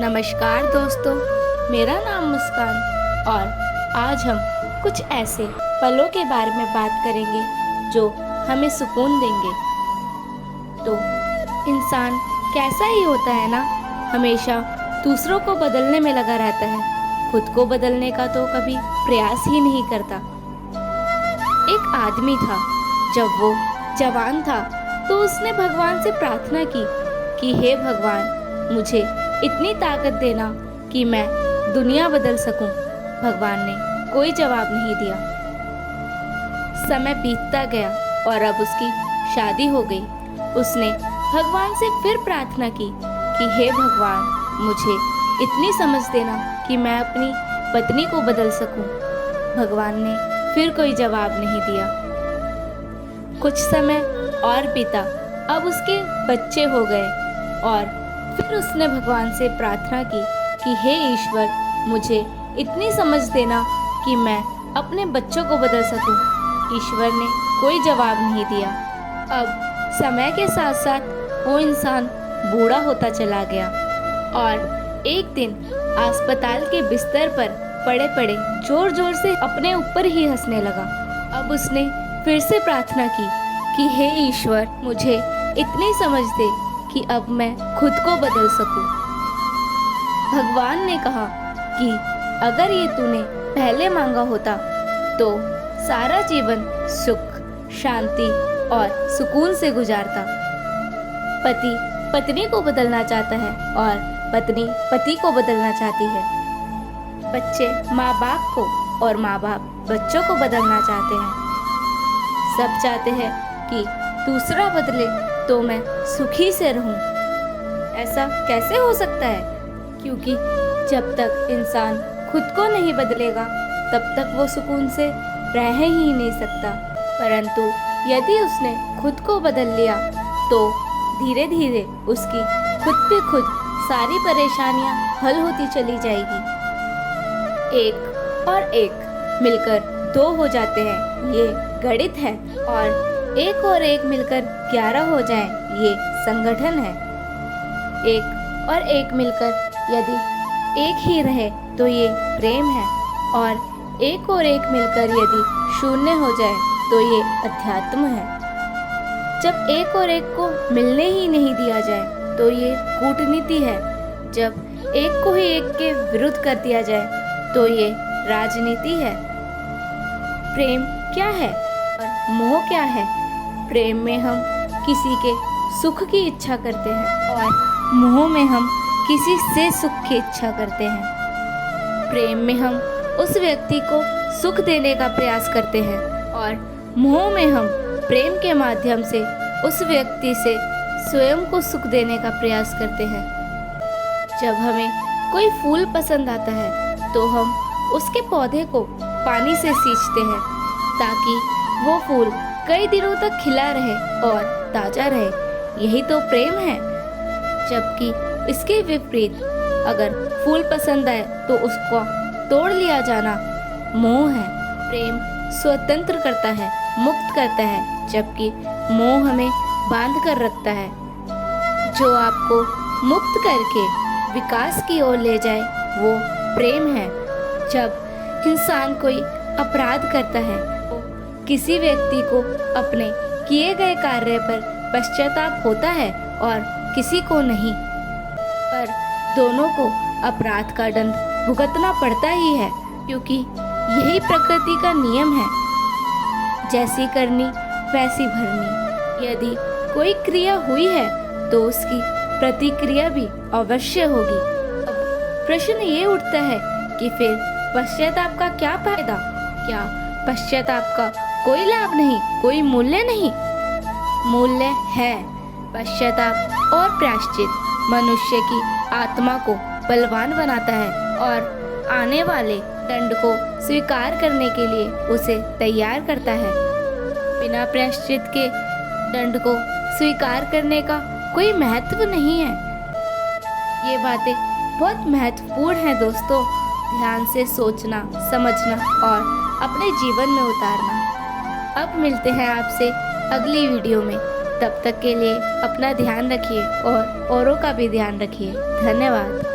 नमस्कार दोस्तों, मेरा नाम मुस्कान और आज हम कुछ ऐसे पलों के बारे में बात करेंगे जो हमें सुकून देंगे। तो इंसान कैसा ही होता है ना, हमेशा दूसरों को बदलने में लगा रहता है, खुद को बदलने का तो कभी प्रयास ही नहीं करता। एक आदमी था, जब वो जवान था तो उसने भगवान से प्रार्थना की कि हे भगवान, मुझे इतनी ताकत देना कि मैं दुनिया बदल सकूं। भगवान ने कोई जवाब नहीं दिया। समय बीतता गया और अब उसकी शादी हो गई। उसने भगवान से फिर प्रार्थना की कि हे भगवान, मुझे इतनी समझ देना कि मैं अपनी पत्नी को बदल सकूं। भगवान ने फिर कोई जवाब नहीं दिया। कुछ समय और बीता, अब उसके बच्चे हो गए और फिर उसने भगवान से प्रार्थना की कि हे ईश्वर, मुझे इतनी समझ देना कि मैं अपने बच्चों को बदल सकूं। ईश्वर ने कोई जवाब नहीं दिया। अब समय के साथ साथ वो इंसान बूढ़ा होता चला गया और एक दिन अस्पताल के बिस्तर पर पड़े पड़े जोर जोर से अपने ऊपर ही हंसने लगा। अब उसने फिर से प्रार्थना की कि हे ईश्वर, मुझे इतनी समझ दे कि अब मैं खुद को बदल सकूं। भगवान ने कहा कि अगर ये तूने पहले मांगा होता तो सारा जीवन सुख, शांति और सुकून से गुजारता। पति पत्नी को बदलना चाहता है और पत्नी पति को बदलना चाहती है। बच्चे माँ बाप को और माँ बाप बच्चों को बदलना चाहते हैं। सब चाहते हैं कि दूसरा बदले तो मैं सुखी से रहूं। ऐसा कैसे हो सकता है? क्योंकि जब तक इंसान खुद को नहीं बदलेगा तब तक वो सुकून से रह ही नहीं सकता। परंतु यदि उसने खुद को बदल लिया तो धीरे धीरे उसकी खुद पे खुद सारी परेशानियां हल होती चली जाएगी। एक और एक मिलकर 2 हो जाते हैं, ये गणित है, और एक और एक मिलकर 11 हो जाएं, ये संगठन है। एक और एक मिलकर यदि एक ही रहे तो ये प्रेम है, और एक और एक मिलकर यदि 0 हो जाए तो ये अध्यात्म है। जब एक और एक को मिलने ही नहीं दिया जाए तो ये कूटनीति है। जब एक को ही एक के विरुद्ध कर दिया जाए तो ये राजनीति है। प्रेम क्या है और मोह क्या है? प्रेम में हम किसी के सुख की इच्छा करते हैं और मोह में हम किसी से सुख की इच्छा करते हैं। प्रेम में हम उस व्यक्ति को सुख देने का प्रयास करते हैं और मोह में हम प्रेम के माध्यम से उस व्यक्ति से स्वयं को सुख देने का प्रयास करते हैं। जब हमें कोई फूल पसंद आता है तो हम उसके पौधे को पानी से सींचते हैं ताकि वो फूल कई दिनों तक खिला रहे और ताजा रहे। यही तो प्रेम है। जबकि इसके विपरीत अगर फूल पसंद आए तो उसको तोड़ लिया जाना मोह है। प्रेम स्वतंत्र करता है, मुक्त करता है, जबकि मोह हमें बांध कर रखता है। जो आपको मुक्त करके विकास की ओर ले जाए वो प्रेम है। जब इंसान कोई अपराध करता है तो किसी व्यक्ति को अपने किए गए कार्य पर पश्चाताप होता है और किसी को नहीं, पर दोनों को अपराध का दंड भुगतना पड़ता ही है, क्योंकि यही प्रकृति का नियम है। जैसी करनी वैसी भरनी। यदि कोई क्रिया हुई है तो उसकी प्रतिक्रिया भी अवश्य होगी। अब प्रश्न ये उठता है कि फिर पश्चाताप का क्या फायदा? क्या पश्चाताप का कोई लाभ नहीं, कोई मूल्य नहीं? मूल्य है। पश्चाताप और प्रायश्चित मनुष्य की आत्मा को बलवान बनाता है और आने वाले दंड को स्वीकार करने के लिए उसे तैयार करता है। बिना प्रायश्चित के दंड को स्वीकार करने का कोई महत्व नहीं है। ये बातें बहुत महत्वपूर्ण हैं दोस्तों। ध्यान से सोचना, समझना और अपने जीवन में उतारना। अब मिलते हैं आपसे अगली वीडियो में। तब तक के लिए अपना ध्यान रखिए और औरों का भी ध्यान रखिए। धन्यवाद।